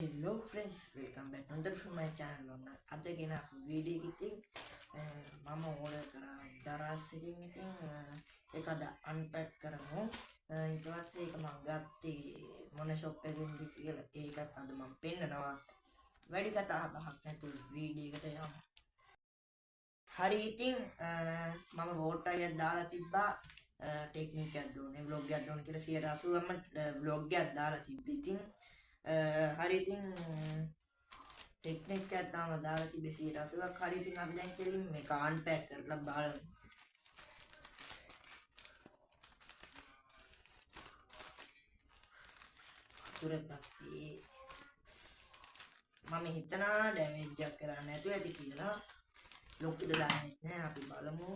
Hello friends, welcome back another to my channel. අද ගෙන video එකකින් මම ඕඩර් කරා දරස් එකකින් ඉතින් ඒක අද අන්පැක් කරමු. ඊට පස්සේ ඒක මම ගත්තේ මොන shop එකකින්ද කියලා ඒකත් අද මම පෙන්නනවා. වැඩි කතා බහක් නැතුව වීඩියෝ එකට යමු. හරි ඉතින් මම වෝට් එකක් දාලා තිබ්බා ටෙක්නික් එකක් දුන්නේ vlog එකක් දුන්න කියලා 180ම vlog එකක් දාලා තිබ්බා. ඉතින් හරි ඉතින් ටෙක්නික් එකක් තාම දාලා තිබ්බේ 180ක්. හරි ඉතින් අපි දැන් කෙලින් මේක අන්පැක් කරලා බලමු. තුරපත්ති මම හිතනවා ඩැමේජ් එකක් කරන්න නැතුව ඇති කියලා. ලොකුද දාන්නේ නැහැ අපි බලමු.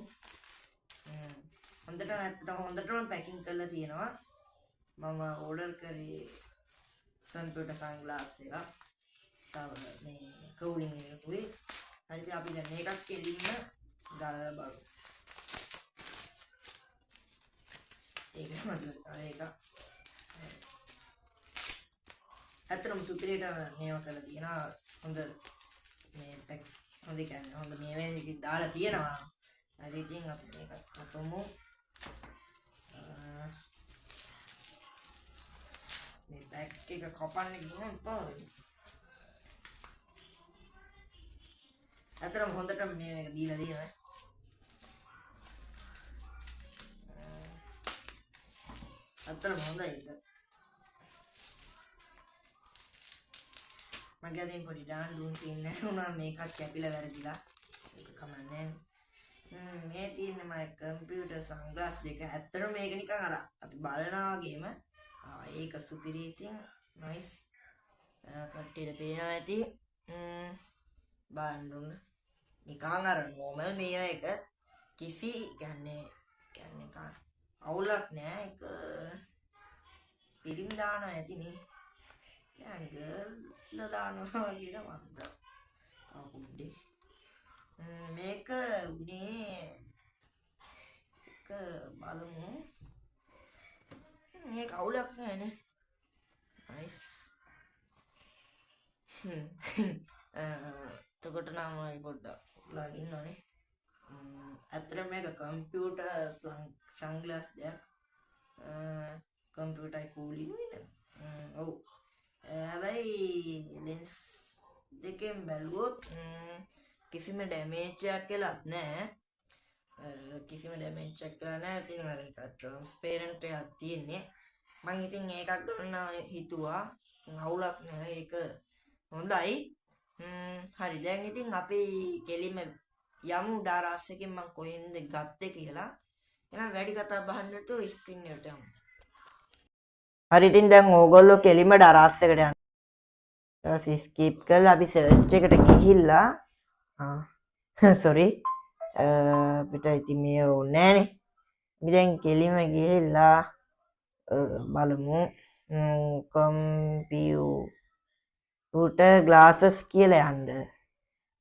හොඳටම පැකින් කරලා තියෙනවා. මම ඕඩර් කරේ කම්පියුටර් සන්ග්ලාස් එක. තව මේ කවුලින් එකකුයි. හරි ඉතින් අපි දැන් මේකත් කෙලින්ම ගාලා බලමු. ඒක ඒක අතරම සුපිරියට මේව කරලා තියෙනවා. හොඳ මේ පැක් හොඳ කියන්නේ හොඳ මේක දාලා තියෙනවා. හරි ඉතින් අපි මේක කපමු. මේ පැක් එක කපන්න ගියොත් පාවෙයි. අතරම හොඳට මේක දීලා තියෙනවා. අතරම හොඳයි ඒක. මගේ අතින් පොඩි ඩාන්ඩුන් සීන් එක උනා මේකත් කැපිලා වැරදිලා. ඒක කමන්නේ. මේ තියෙන්නේ මගේ කම්පියුටර් සන්ග්ලාස් දෙක. ඇත්තටම මේක නිකන් අර අපි බලනවා වගේම ඒක සුපිරි ඉතින් නයිස්. කට්ටියට පේනවා ඇති. බලන්න නිකන් අර නෝමල් මේව එක කිසි කියන්නේ අවුලක් නෑ. ඒක පිරිමි දානවා ඇතිනේ. දැන් ගර්ල්ස්ලා දානවා වගේ නේද? තව පොඩ්ඩේ මේක උනේ එක බලමු. මේක අවුලක් නෑනේ. නයිස්. එතකොට නම් මම පොඩ්ඩක් ලගින් ඕනේ. ඇත්තටම මේක කම්පියුටර් සන්ග්ලාස් දෙයක්. කම්පියුටර් කූලින් වෙන. ඔව්. හැබැයි ලෙන්ස් දෙකෙන් බැලුවොත් කිසිම ඩැමේජ් එකක් කියලාත් නැහැ. කිසිම ඩැමේජ් එකක් කියලා නැහැ. ඉතින් අර නිකන් ට්‍රාන්ස්පරන්ට් එකක් තියෙන්නේ. මං ඉතින් ඒකක් ගන්න හිතුවා. අවුලක් නැහැ. ඒක හොඳයි. හරි දැන් ඉතින් අපි කෙලින්ම යමු ඩාරස් එකෙන් මං කොහෙන්ද ගත්තේ කියලා. එහෙනම් වැඩි කතා බහක් නැතුව ස්ක්‍රීන් එකට යමු. හරි ඉතින් දැන් ඕගොල්ලෝ කෙලින්ම ඩාරස් එකට යන්න. ඊට ස්කිප් කරලා අපි සර්ච් එකට ගිහිල්ලා සෝරි අපිට ඉතින් මේ ඕනේ නෑනේ. අපි දැන් කෙලින්ම ගිහිල්ලා බලමු කම්පියුටර් ග්ලාසස් කියලා යන්න.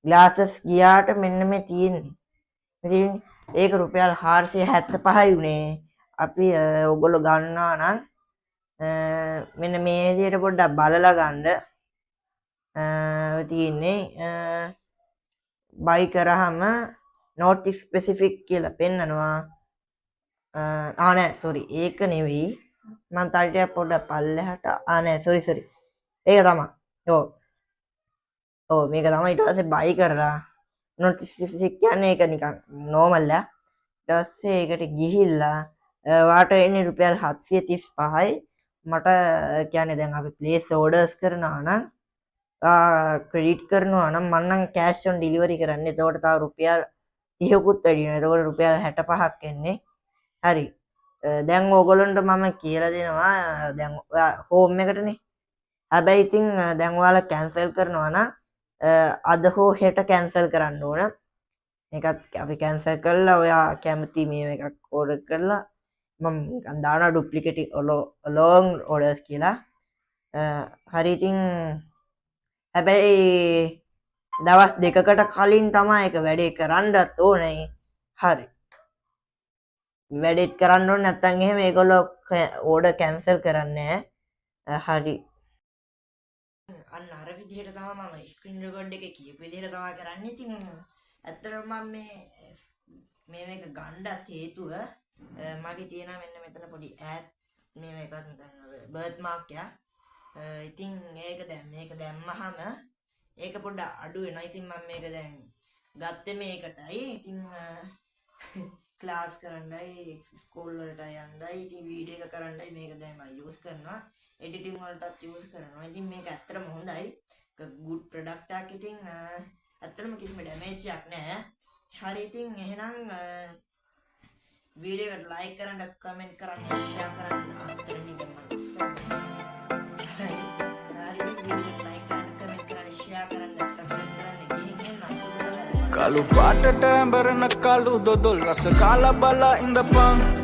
ග්ලාසස් ගියාට මෙන්න මේ තියෙන්නේ. ඒක රුපියල් 475යි උනේ. අපි ඔයගොල්ලෝ ගන්නවා නම් මෙන්න මේ විදිහට පොඩ්ඩක් බලලා ගන්න. තියෙන්නේ බයි කරාම not specific කියලා පෙන්නනවා. නෑ සෝරි ඒක නෙවෙයි. මම තාටියක් පොඩ්ඩක් පල්ලෙහාට නෑ සෝරි ඒක තමයි. ඔව් මේක තමයි. ඊට පස්සේ බයි කරලා not specific කියන්නේ ඒක නිකන් normal එක. ඊට පස්සේ ඒකට ගිහිල්ලා වාට එන්නේ රුපියල් 735යි. මට කියන්නේ දැන් අපි ප්ලේස් ඕඩර්ස් කරනවා නම් ක්‍රෙඩිට් කරනවා නම් මම නම් කෑෂ් ඔන් ඩිලිවරි කරන්නේ. එතකොට තව රුපියල් 30කුත් වැඩි වෙනවා. එතකොට රුපියල් 65ක් එන්නේ. හරි. දැන් ඕගොල්ලන්ට මම කියලා දෙනවා. දැන් ඔයා හෝම් එකටනේ. හැබැයි ඉතින් දැන් ඔයාලා කැන්සල් කරනවා නම් අද හෝ හෙට කැන්සල් කරන්න ඕන. මේකත් අපි කැන්සල් කරලා ඔයා කැමති මේ එකක් ඕඩර් කරලා මම දානවා ඩුප්ලිකේට් along orders කියලා. හරි ඉතින් හැබැයි දවස් දෙකකට කලින් තමයි ඒක වැඩේ කරන්නත් ඕනේ. හරි. වැඩේත් කරන්න ඕනේ නැත්නම් එහෙම ඒගොල්ලෝ ඕඩර් කැන්සල් කරන්නේ නැහැ. හරි. අන්න අර විදිහට තමයි මම ස්ක්‍රීන් රෙකෝඩ් එකේ කියපු විදිහට තමයි කරන්නේ. ඉතින් ඇත්තටම මම මේක ගණ්ඩත් හේතුව මගේ තියෙනවා මෙන්න මෙතන පොඩි ඈඩ් මේක නිකන් බර්ත් මාර්ක් එකක්. ඉතින් මේක දැම්මහම ඒක පොඩ්ඩක් අඩු වෙනවා. ඉතින් මම මේක දැන් ගත්තේ මේකටයි. ඉතින් ක්ලාස් කරන්නයි ස්කූල් වලට යන්නයි ඉතින් වීඩියෝ එක කරන්නයි මේක දැන් මම යූස් කරනවා. එඩිටින් වලටත් යූස් කරනවා. ඉතින් මේක ඇත්තටම හොඳයි. good product එකක්. ඉතින් ඇත්තටම කිසිම ඩැමේජ් එකක් නැහැ. හරි ඉතින් එහෙනම් වීඩියෝ එකට ලයික් කරන්න, කමෙන්ට් කරන්න, ෂෙයා කරන්න අතරේ ඉඳන් මම හරි ඉතින් වීඩියෝ එකට ලයික් කරන්න, කමෙන්ට් කරන්න, ෂෙයා කරන්න, සබ්ස්ක්‍රයිබ් කරන්න ගිහින් එන්න. Kalu patata barana kalu dodol rasa kala bala in the pan